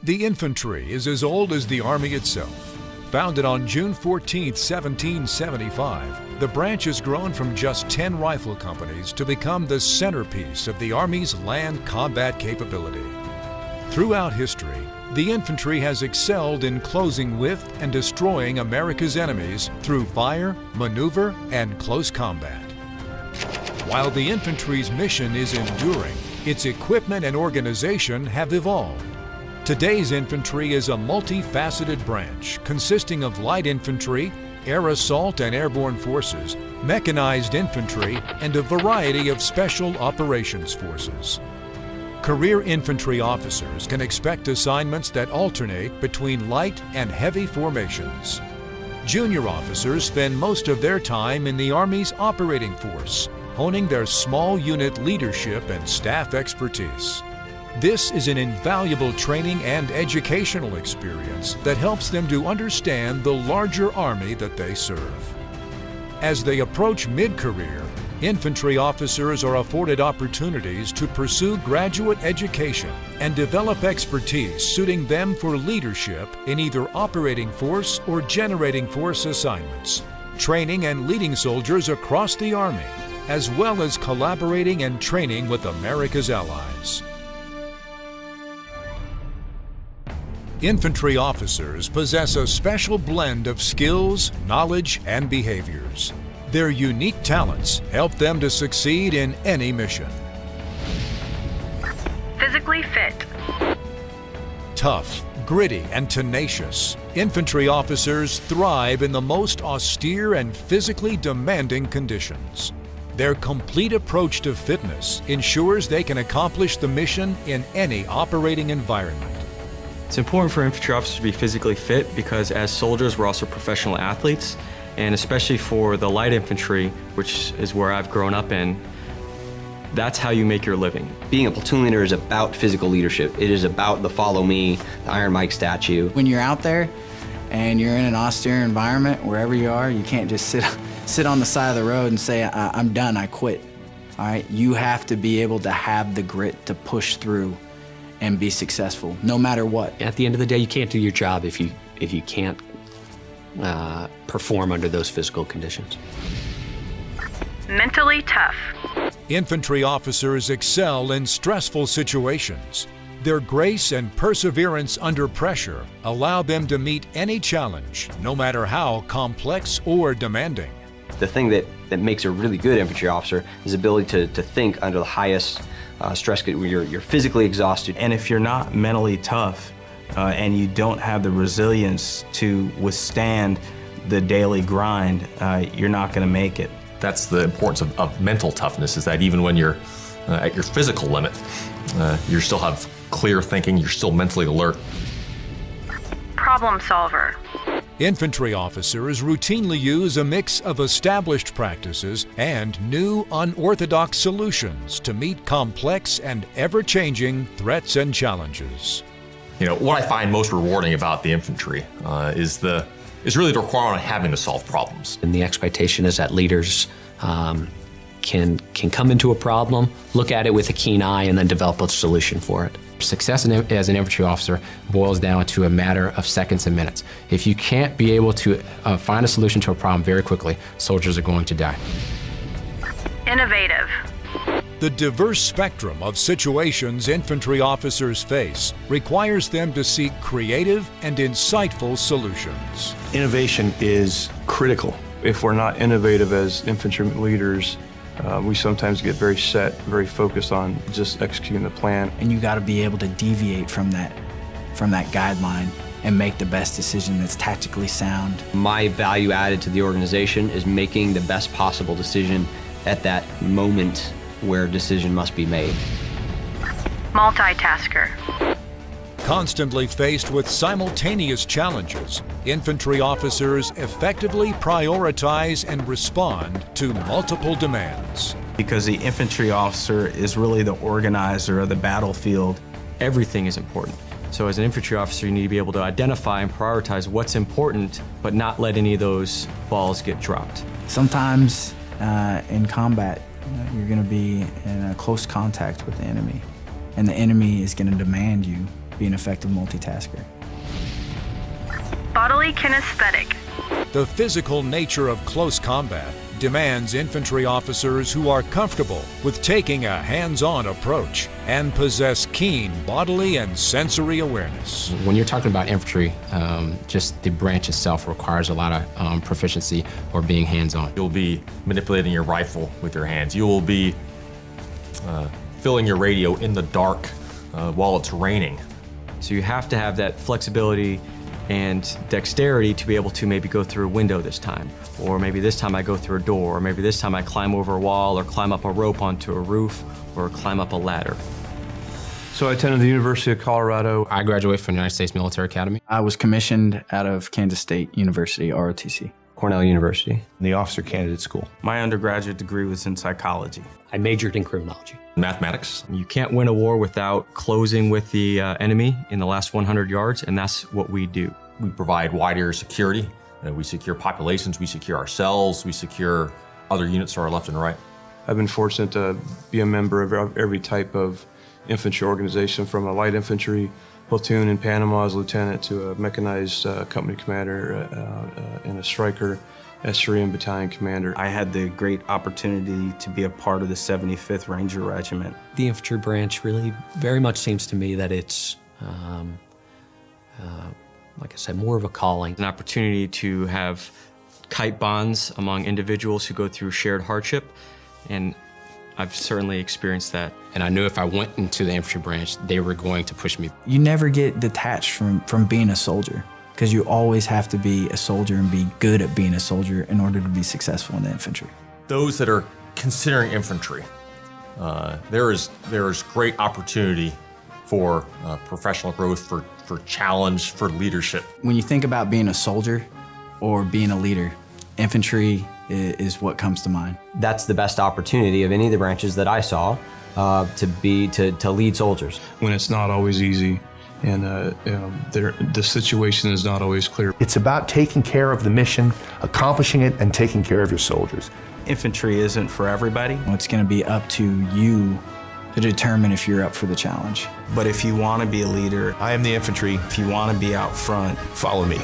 The infantry is as old as the Army itself. Founded on June 14, 1775, the branch has grown from just 10 rifle companies to become the centerpiece of the Army's land combat capability. Throughout history, the infantry has excelled in closing with and destroying America's enemies through fire, maneuver, and close combat. While the infantry's mission is enduring, its equipment and organization have evolved. Today's infantry is a multifaceted branch consisting of light infantry, air assault and airborne forces, mechanized infantry, and a variety of special operations forces. Career infantry officers can expect assignments that alternate between light and heavy formations. Junior officers spend most of their time in the Army's operating force, honing their small unit leadership and staff expertise. This is an invaluable training and educational experience that helps them to understand the larger Army that they serve. As they approach mid-career, infantry officers are afforded opportunities to pursue graduate education and develop expertise suiting them for leadership in either operating force or generating force assignments, training and leading soldiers across the Army, as well as collaborating and training with America's allies. Infantry officers possess a special blend of skills, knowledge, and behaviors. Their unique talents help them to succeed in any mission. Physically fit. Tough, gritty, and tenacious, infantry officers thrive in the most austere and physically demanding conditions. Their complete approach to fitness ensures they can accomplish the mission in any operating environment. It's important for infantry officers to be physically fit because as soldiers, we're also professional athletes, and especially for the light infantry, which is where I've grown up in, that's how you make your living. Being a platoon leader is about physical leadership. It is about the follow me, the Iron Mike statue. When you're out there and you're in an austere environment, wherever you are, you can't just sit on the side of the road and say, I'm done, I quit. All right, you have to be able to have the grit to push through and be successful, no matter what. At the end of the day, you can't do your job if you can't perform under those physical conditions. Mentally tough. Infantry officers excel in stressful situations. Their grace and perseverance under pressure allow them to meet any challenge, no matter how complex or demanding. The thing that makes a really good infantry officer is the ability to think under the highest stress, where you're physically exhausted. And if you're not mentally tough and you don't have the resilience to withstand the daily grind, you're not going to make it. That's the importance of mental toughness, is that even when you're at your physical limit, you still have clear thinking, you're still mentally alert. Problem solver. Infantry officers routinely use a mix of established practices and new, unorthodox solutions to meet complex and ever-changing threats and challenges. You know, what I find most rewarding about the infantry is really the requirement of having to solve problems. And the expectation is that leaders can come into a problem, look at it with a keen eye, and then develop a solution for it. Success as an infantry officer boils down to a matter of seconds and minutes. If you can't be able to find a solution to a problem very quickly, soldiers are going to die. Innovative. The diverse spectrum of situations infantry officers face requires them to seek creative and insightful solutions. Innovation is critical. If we're not innovative as infantry leaders, we sometimes get very set, very focused on just executing the plan. And you got to be able to deviate from that guideline and make the best decision that's tactically sound. My value added to the organization is making the best possible decision at that moment where a decision must be made. Multitasker. Constantly faced with simultaneous challenges, infantry officers effectively prioritize and respond to multiple demands. Because the infantry officer is really the organizer of the battlefield. Everything is important. So as an infantry officer, you need to be able to identify and prioritize what's important, but not let any of those balls get dropped. Sometimes in combat, you're going to be in a close contact with the enemy, and the enemy is going to demand you be an effective multitasker. Bodily kinesthetic. The physical nature of close combat demands infantry officers who are comfortable with taking a hands-on approach and possess keen bodily and sensory awareness. When you're talking about infantry, just the branch itself requires a lot of proficiency or being hands-on. You'll be manipulating your rifle with your hands. You will be filling your radio in the dark while it's raining. So you have to have that flexibility and dexterity to be able to maybe go through a window this time, or maybe this time I go through a door, or maybe this time I climb over a wall, or climb up a rope onto a roof, or climb up a ladder. So I attended the University of Colorado. I graduated from the United States Military Academy. I was commissioned out of Kansas State University, ROTC. Cornell University. The Officer Candidate School. My undergraduate degree was in psychology. I majored in criminology. Mathematics. You can't win a war without closing with the enemy in the last 100 yards, and that's what we do. We provide wide area security. We secure populations, we secure ourselves, we secure other units to our left and right. I've been fortunate to be a member of every type of infantry organization, from a light infantry platoon in Panama as lieutenant to a mechanized company commander and a striker as Syrian battalion commander. I had the great opportunity to be a part of the 75th Ranger Regiment. The infantry branch really very much seems to me that it's, like I said, more of a calling. An opportunity to have kite bonds among individuals who go through shared hardship, and I've certainly experienced that. And I knew if I went into the infantry branch, they were going to push me. You never get detached from being a soldier, because you always have to be a soldier and be good at being a soldier in order to be successful in the infantry. Those that are considering infantry, there is great opportunity for professional growth, for challenge, for leadership. When you think about being a soldier or being a leader, infantry is what comes to mind. That's the best opportunity of any of the branches that I saw to lead soldiers. When it's not always easy and the situation is not always clear. It's about taking care of the mission, accomplishing it, and taking care of your soldiers. Infantry isn't for everybody. It's going to be up to you to determine if you're up for the challenge. But if you want to be a leader, I am the infantry. if you want to be out front, Follow me.